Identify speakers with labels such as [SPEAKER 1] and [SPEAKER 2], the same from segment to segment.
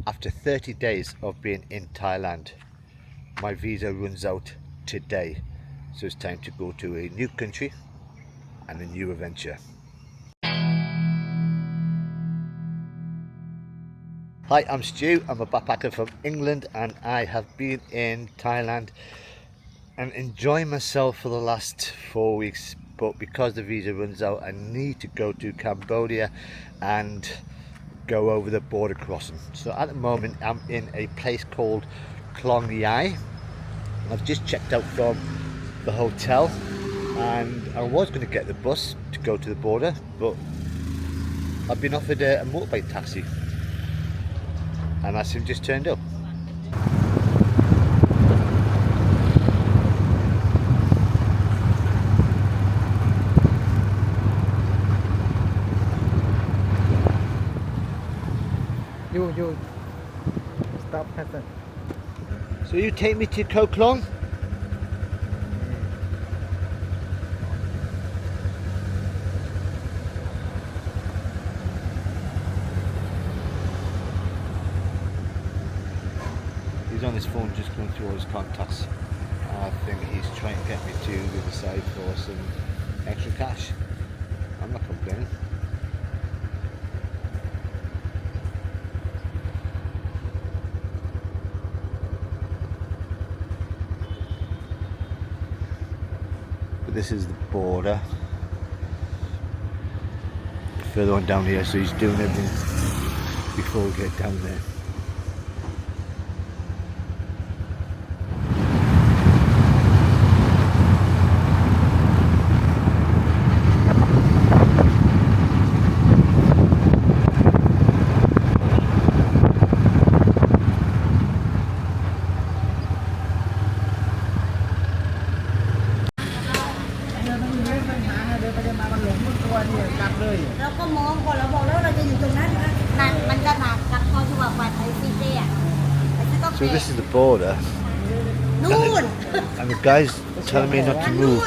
[SPEAKER 1] After 30 days of being in Thailand, my visa runs out today, so it's time to go to a new country and a new adventure. Hi, I'm Stu. I'm a backpacker from England and I have been in Thailand and enjoying myself for the last 4 weeks, but because the visa runs out I need to go to Cambodia and go over the border crossing. So at the moment I'm in a place called Khlong Yai. I've just checked out from the hotel and I was going to get the bus to go to the border, but I've been offered a motorbike taxi and that's him just turned up.
[SPEAKER 2] You stop person.
[SPEAKER 1] So you take me to Koh Klong? He's on his phone just going through all his contacts. I think he's trying to get me to the other side for some extra cash. I'm not complaining. But this is the border. Further on down here, so he's doing everything before we get down there. So this is the border, and the guy's telling me not to move.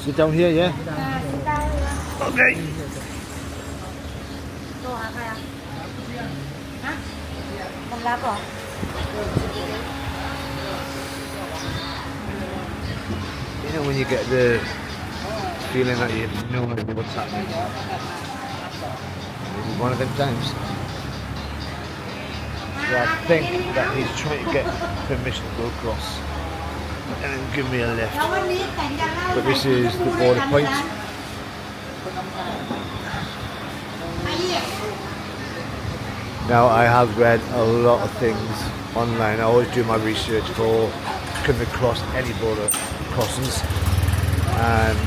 [SPEAKER 1] Sit down here, yeah? Okay. You know when you get the feeling that you have no idea what's happening? This is one of them times. So I think that he's trying to get permission to go across and then give me a lift. But this is the border point. Now I have read a lot of things online. I always do my research for coming across any border crossings, and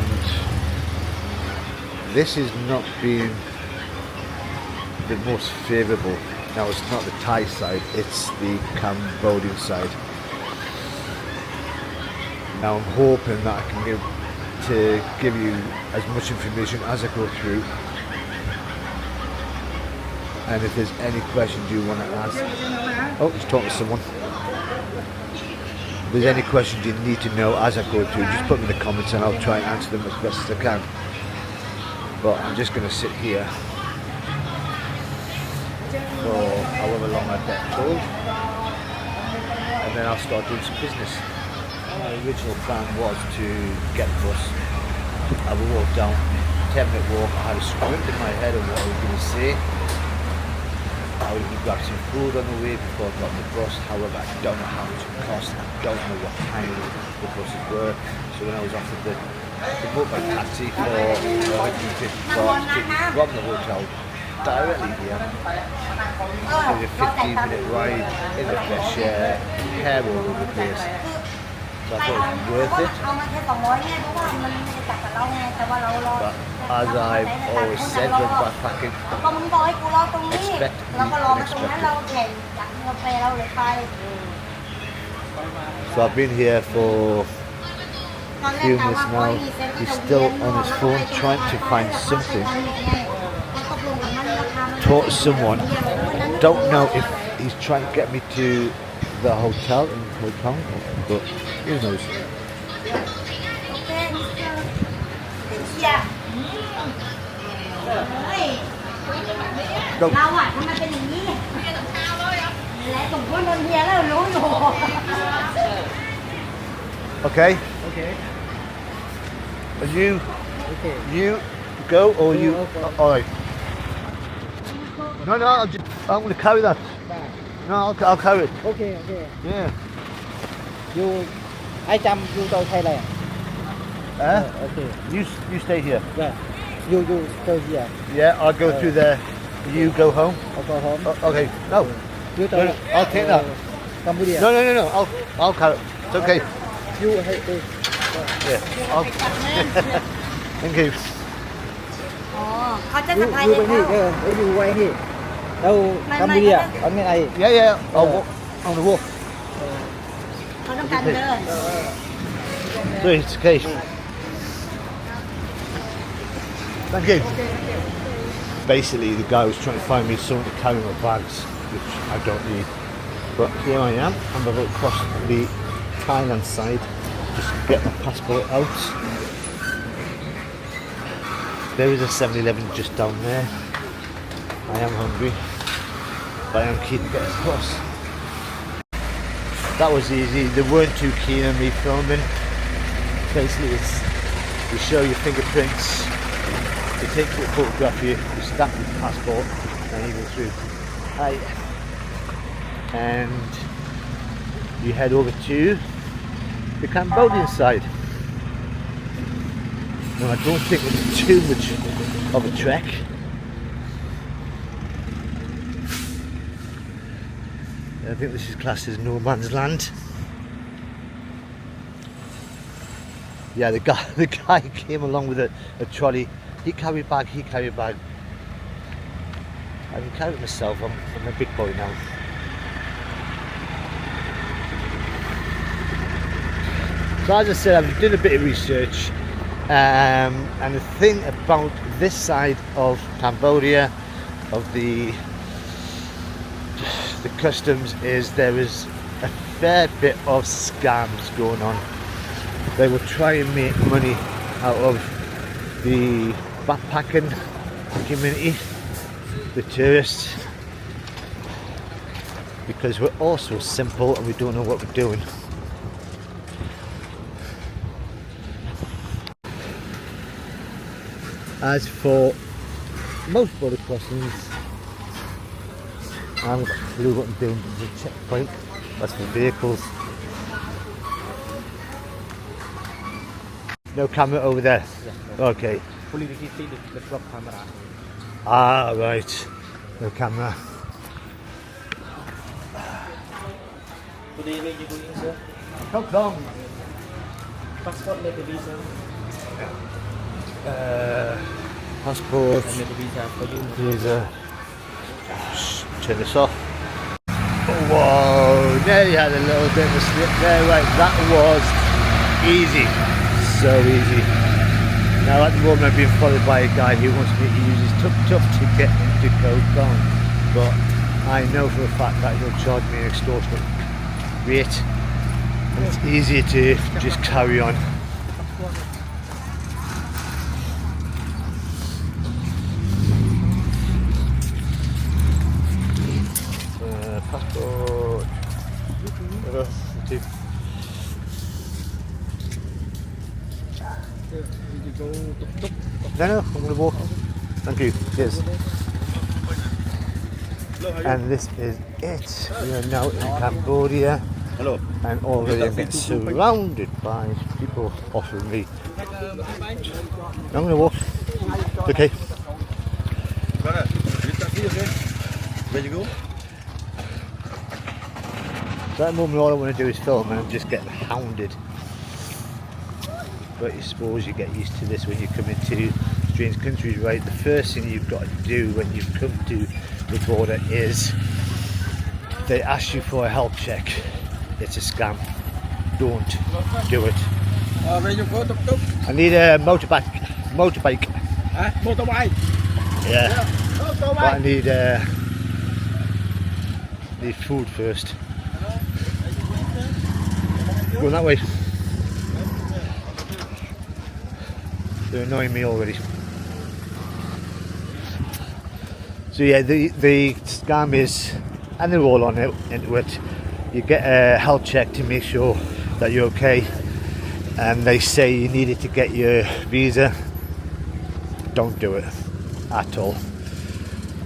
[SPEAKER 1] this is not being the most favourable. Now it's not the Thai side, it's the Cambodian side. Now I'm hoping that I can give you as much information as I go through. And if there's any questions you want to ask, oh, he's talking to someone. If there's any questions you need to know as I go through, just put them in the comments and I'll try and answer them as best as I can. But I'm just going to sit here for however long I get told, and then I'll start doing some business. My original plan was to get the bus. I would walk down, 10-minute walk. I had a script in my head of what I was going to say. I was going to grab some food on the way before I got the bus. However, I don't know how much it cost. I don't know what time the buses were. So when I was offered the motorbike taxi for 150 baht from the hotel directly here, it was a 15-minute ride in the fresh air, hair all over the place. So I thought it was worth it. But as I've always said when backpacking, expect the unexpected. So I've been here for a few minutes now. He's still on his phone trying to find something. Talk to someone. Don't know if he's trying to get me to the hotel in Koh Klong, but who knows. Go.
[SPEAKER 3] เราอ่ะทำไมเป็นอย่างนี้เฮียกับข้าวเลยอ่ะแหละสมควรโดนเฮียแล้วรู้อยู่
[SPEAKER 1] Okay.
[SPEAKER 2] Okay.
[SPEAKER 1] And you
[SPEAKER 2] Okay.
[SPEAKER 1] go or
[SPEAKER 2] You
[SPEAKER 1] you.
[SPEAKER 2] go.
[SPEAKER 1] All right. No, I'm going to carry that.
[SPEAKER 2] Bye.
[SPEAKER 1] No, I'll carry it.
[SPEAKER 2] Okay. Okay.
[SPEAKER 1] Yeah.
[SPEAKER 2] You, I jump. You go Thailand. Okay.
[SPEAKER 1] You stay here.
[SPEAKER 2] Yeah. You stay here.
[SPEAKER 1] Yeah, I'll go through there. You go home.
[SPEAKER 2] I'll go home.
[SPEAKER 1] Okay. No.
[SPEAKER 2] You
[SPEAKER 1] No, no, I'll take that.
[SPEAKER 2] Cambodia.
[SPEAKER 1] No. I'll carry it. It's okay.
[SPEAKER 2] You hate this.
[SPEAKER 1] Yeah. Thank you.
[SPEAKER 3] อ๋อเขาจะ
[SPEAKER 2] You
[SPEAKER 3] สะพาย
[SPEAKER 2] you
[SPEAKER 3] เลย
[SPEAKER 2] ไปนี่
[SPEAKER 3] เขา
[SPEAKER 2] you ไว้นี่แล้ว
[SPEAKER 3] ไม่
[SPEAKER 2] กัมพูเดีย
[SPEAKER 3] ไม่
[SPEAKER 2] เอาไงไง
[SPEAKER 1] Yeah. I'll walk on the walk.
[SPEAKER 3] เขาต้องการเดิน
[SPEAKER 1] So it's okay. Thank you. Basically, the guy was trying to find me something to carry my bags, which I don't need. But here I am. I'm about to cross the Thailand side. Just get my passport out. There is a 7-Eleven just down there. I am hungry, but I am keen to get across. That was easy. They weren't too keen on me filming. Basically, it's you show your fingerprints, they take a photograph of you, you stamp your passport, and you go through. Hi. And you head over to the Cambodian side. Now, I don't think it's too much of a trek. I think this is classed as no man's land. Yeah, the guy came along with a trolley. He carried bag. I can carry it myself. I'm a big boy now. So as I said, I've done a bit of research, and the thing about this side of Cambodia, of the customs, is there is a fair bit of scams going on. They will try and make money out of the backpacking community, the tourists, because we're all so simple and we don't know what we're doing. As for most border crossings, I haven't got a clue what I'm doing. There's a checkpoint. That's for vehicles. No camera over there. Okay.
[SPEAKER 2] Police see the drop camera.
[SPEAKER 1] Ah, right. No camera.
[SPEAKER 2] Today where you going, sir?
[SPEAKER 1] How come?
[SPEAKER 2] Passport make a visa.
[SPEAKER 1] Passport.
[SPEAKER 2] Make a visa for you.
[SPEAKER 1] Visa. Turn this off. Whoa, nearly had a little bit of a slip there. Right, that was easy. So easy. Now at the moment I'm being followed by a guy who wants me to use his tuk-tuk to get into Khlong. But I know for a fact that he'll charge me an extortionate rate. And it's easier to just carry on. Passport. No, I'm going to walk. Thank you. Cheers. And this is it. We are now in Cambodia.
[SPEAKER 4] Hello.
[SPEAKER 1] And already I'm getting surrounded by people offering me. I'm going to walk. Okay.
[SPEAKER 4] Brother, you taxi, okay? Where you go?
[SPEAKER 1] So at the moment all I want to do is film and I'm just getting hounded. But I suppose you get used to this when you come into strange countries, right? The first thing you've got to do when you come to the border is they ask you for a health check. It's a scam. Don't do it.
[SPEAKER 4] Where you go, tuk-tuk?
[SPEAKER 1] I need a motorbike. Motorbike.
[SPEAKER 4] Motorbike.
[SPEAKER 1] Yeah. But I
[SPEAKER 4] Motorbike.
[SPEAKER 1] need food first. Going that way. They're annoying me already. So yeah, the scam is, and they're all on it, into it. You get a health check to make sure that you're okay, and they say you needed to get your visa. Don't do it at all.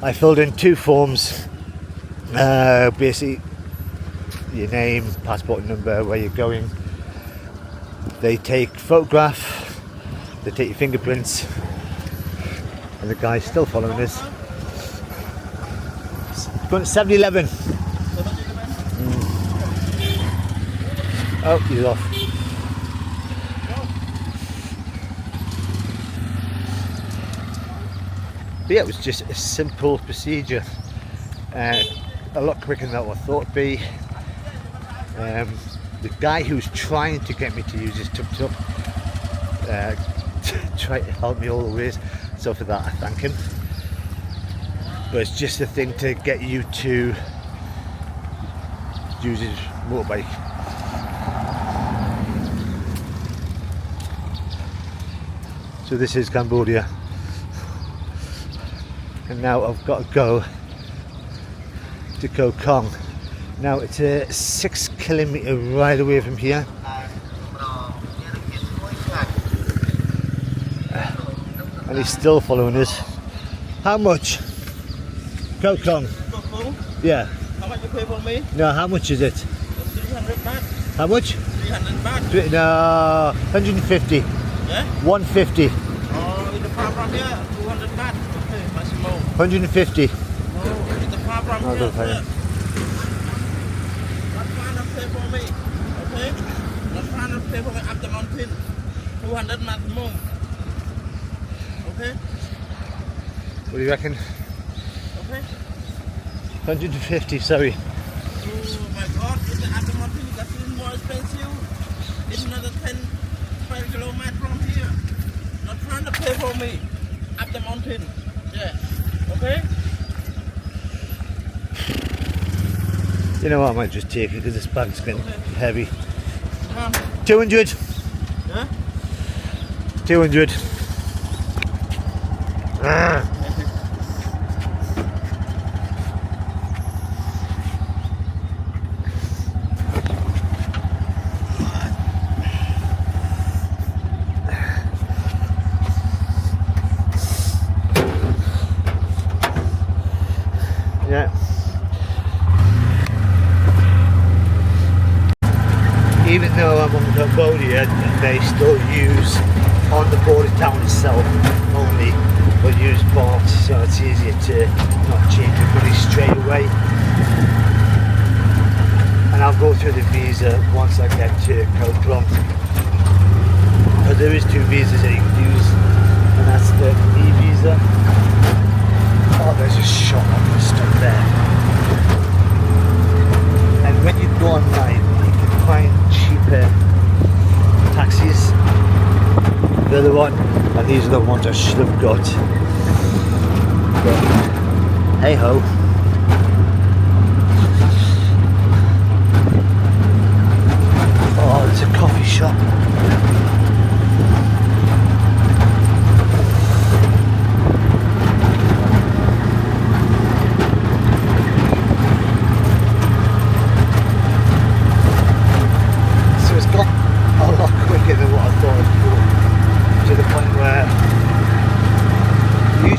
[SPEAKER 1] I filled in 2 forms, basically your name, passport number, where you're going. They take photograph, they take your fingerprints, and the guy's still following us. It's going to 7-Eleven. Oh, he's off. But yeah, it was just a simple procedure, a lot quicker than I thought it'd be. The guy who's trying to get me to use his tuk-tuk tried to help me all the ways, so for that I thank him. But it's just a thing to get you to use his motorbike. So this is Cambodia, and now I've got to go to Khlong. Now it's a 6 kilometre ride away from here. And he's still following us. How much? Khlong? Yeah.
[SPEAKER 5] How much you pay for me?
[SPEAKER 1] No, how much is it?
[SPEAKER 5] 300 baht.
[SPEAKER 1] How much?
[SPEAKER 5] 300 baht.
[SPEAKER 1] No, 150.
[SPEAKER 5] Yeah?
[SPEAKER 1] 150.
[SPEAKER 5] In the far from here, 200 baht. Okay, maximum.
[SPEAKER 1] 150.
[SPEAKER 5] No, in the far from
[SPEAKER 1] No,
[SPEAKER 5] here.
[SPEAKER 1] don't pay.
[SPEAKER 5] Not trying to pay for me. Okay? Not trying to pay for me up the mountain. 200 maximum. Okay?
[SPEAKER 1] What do you reckon?
[SPEAKER 5] Okay?
[SPEAKER 1] 150, sorry.
[SPEAKER 5] Oh my god, in the up the mountain, that's even more expensive. It's another 5 kilometers from here. Not trying to pay for me. Up the mountain. Yeah. Okay?
[SPEAKER 1] You know what, I might just take it because this bag's getting heavy.
[SPEAKER 5] Come.
[SPEAKER 1] 200.
[SPEAKER 5] Huh?
[SPEAKER 1] 200. Ah. Yeah. Even though I'm on Cambodia, they still use on the border town itself only, but use Baht, so it's easier to not change the money straight away. And I'll go through the visa once I get to Khlong. But there is 2 visas that you can use, and that's the EVISA. Oh, there's a shop on the stuff there. And when you go online, you can find cheaper taxis. The other one, and these are the ones I should have got. But hey ho. Oh, there's a coffee shop.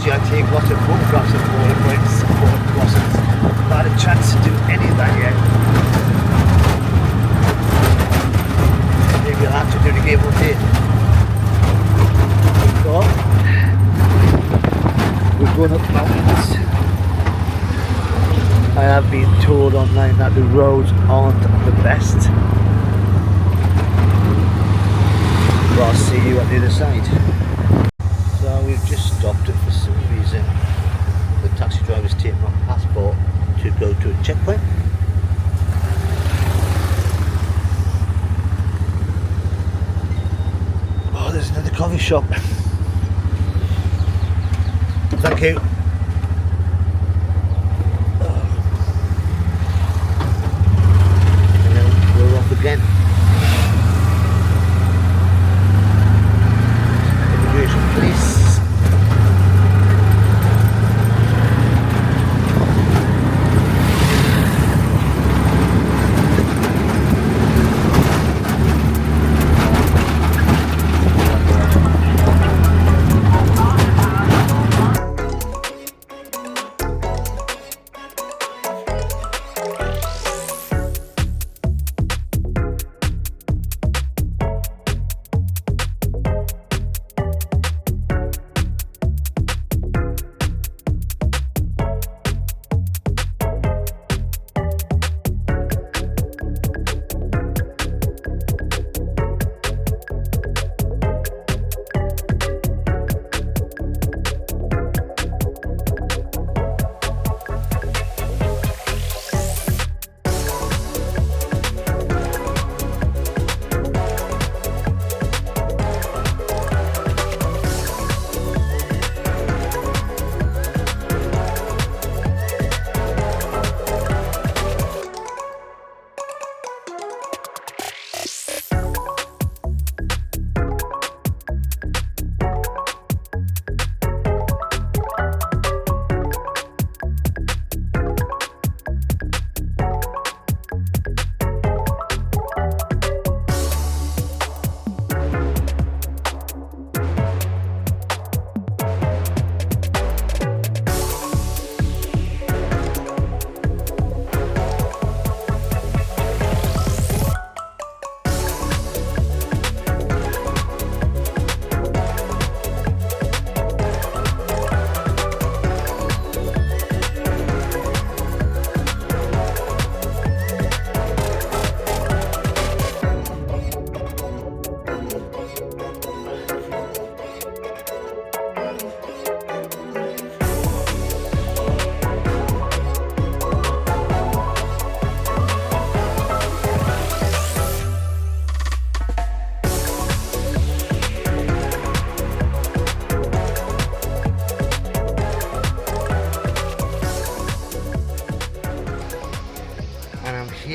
[SPEAKER 1] I take lots of photographs of BorderCrossing, but I had a chance to do any of that yet. Maybe I'll have to do the game one day. But we're going up mountains. I have been told online that the roads aren't the best. But I'll see you at the other side. So we've just stopped, and for some reason the taxi driver's taken my passport to go to a checkpoint. Oh, there's another coffee shop. Thank you. And then we're off again. Immigration police.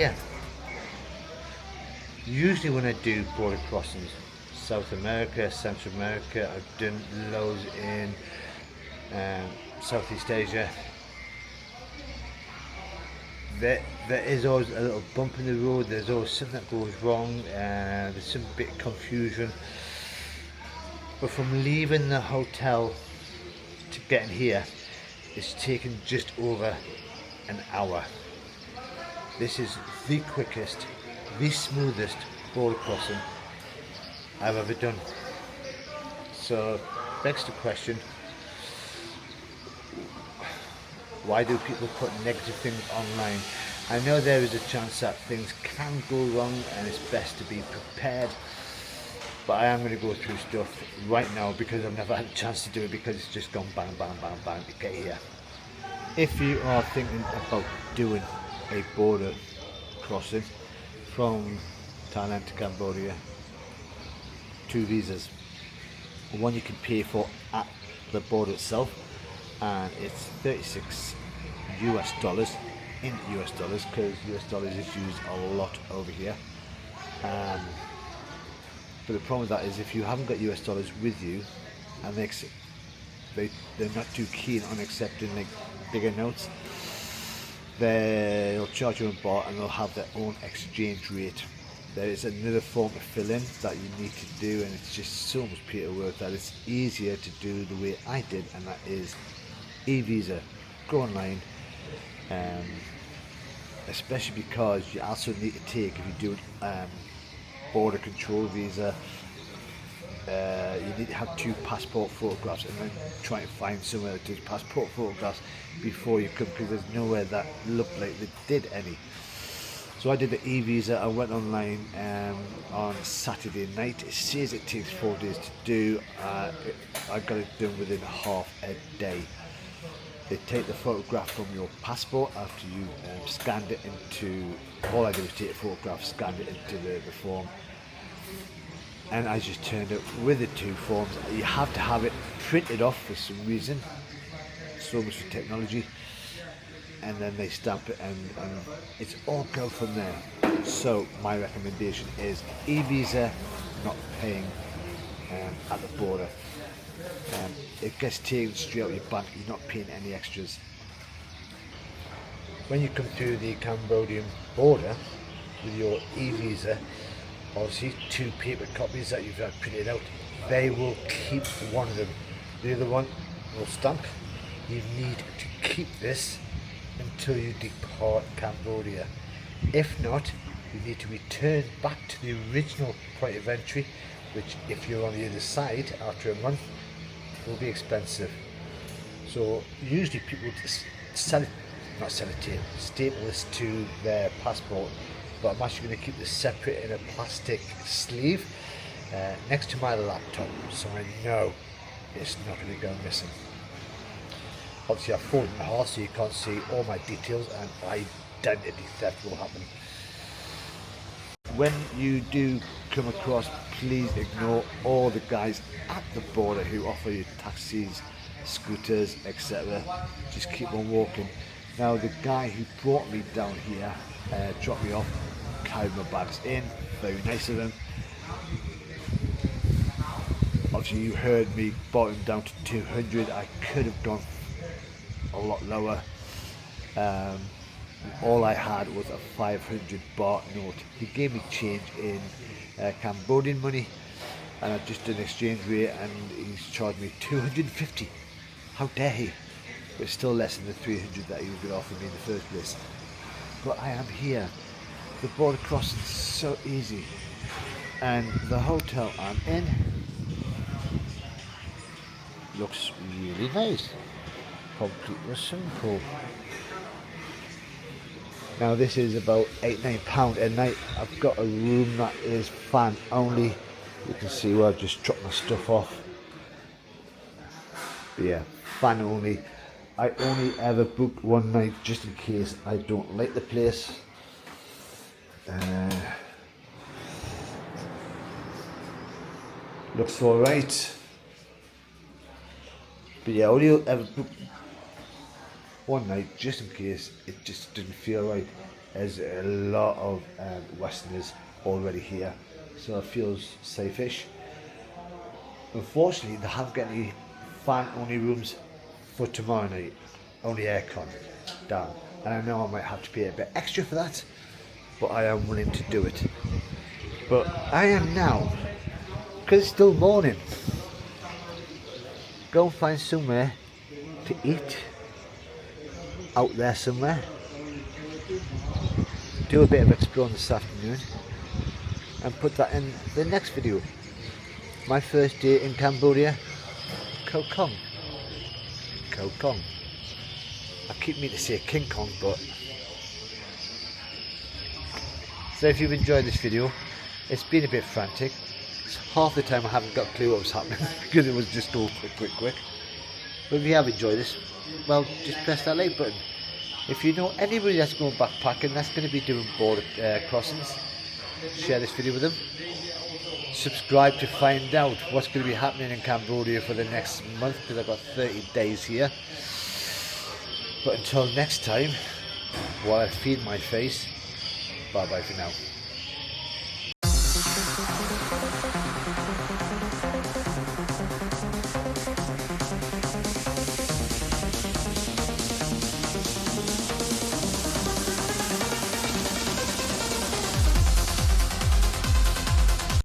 [SPEAKER 1] here. Usually when I do border crossings, South America, Central America, I've done loads in Southeast Asia. There is always a little bump in the road, there's always something that goes wrong, there's some bit of confusion. But from leaving the hotel to getting here, it's taken just over an hour. This is the quickest, the smoothest border crossing I've ever done. So, next question, why do people put negative things online? I know there is a chance that things can go wrong and it's best to be prepared, but I am going to go through stuff right now because I've never had a chance to do it because it's just gone bang, bang, bang, bang to get here. If you are thinking about doing a border crossing from Thailand to Cambodia, two visas. One you can pay for at the border itself, and it's 36 US dollars in US dollars because US dollars is used a lot over here. But the problem with that is if you haven't got US dollars with you, and they're not too keen on accepting like bigger notes, they'll charge you in baht and they'll have their own exchange rate. There is another form to fill in that you need to do, and it's just so much paperwork that it's easier to do the way I did, and that is EVISA. Go online, especially because you also need to take, if you do border control visa, you need to have 2 passport photographs and then try to find somewhere that does passport photographs before you come, because there's nowhere that looked like they did any. So I did the e-visa. I went online on Saturday night. It says it takes 4 days to do. I got it done within half a day. They take the photograph from your passport after you scanned it into, all I did was take a photograph, scanned it into the form, and I just turned it with the 2 forms. You have to have it printed off for some reason, so much for technology, and then they stamp it, and it's all go from there. So my recommendation is e-visa, not paying at the border. It gets taken straight out of your bank, you're not paying any extras. When you come to the Cambodian border with your e-visa, obviously 2 paper copies that you've printed out, they will keep one of them. The other one will stamp. You need to keep this until you depart Cambodia. If not, you need to return back to the original point of entry, which if you're on the other side after a month will be expensive. So usually people just staple this to their passport, but I'm actually going to keep this separate in a plastic sleeve next to my laptop, so I know it's not going to go missing. Obviously I've folded in half so you can't see all my details, and identity theft will happen. When you do come across, please ignore all the guys at the border who offer you taxis, scooters, etc. Just keep on walking. Now the guy who brought me down here, dropped me off, carried my bags in, very nice of him. Obviously you heard me brought him down to 200, I could have gone a lot lower. All I had was a 500 baht note. He gave me change in Cambodian money, and I've just done exchange rate, and he's charged me 250. How dare he? But it's still less than the 300 that he was going to offer me in the first place. But I am here. The border crossing is so easy, and the hotel I'm in looks really nice. Complete with swimming pool. Now this is about £8-9 a night. I've got a room that is fan only. You can see where I've just dropped my stuff off. But yeah, fan only. I only ever book one night just in case I don't like the place. Looks alright. But yeah, only ever book one night just in case it just didn't feel right. There's a lot of Westerners already here, so it feels safe-ish. Unfortunately, they haven't got any fan-only rooms for tomorrow night, only aircon down. And I know I might have to pay a bit extra for that, but I am willing to do it. But I am now, because it's still morning, go and find somewhere to eat out there somewhere. Do a bit of exploring this afternoon and put that in the next video. My first day in Cambodia, Khlong. I keep meaning to say King Kong, but so if you've enjoyed this video, it's been a bit frantic. Half the time I haven't got a clue what was happening because it was just all quick. But if you have enjoyed this, well, just press that like button. If you know anybody that's going backpacking, that's going to be doing border crossings, share this video with them. Subscribe to find out what's going to be happening in Cambodia for the next month, because I've got 30 days here. But until next time, while I feed my face, bye bye for now.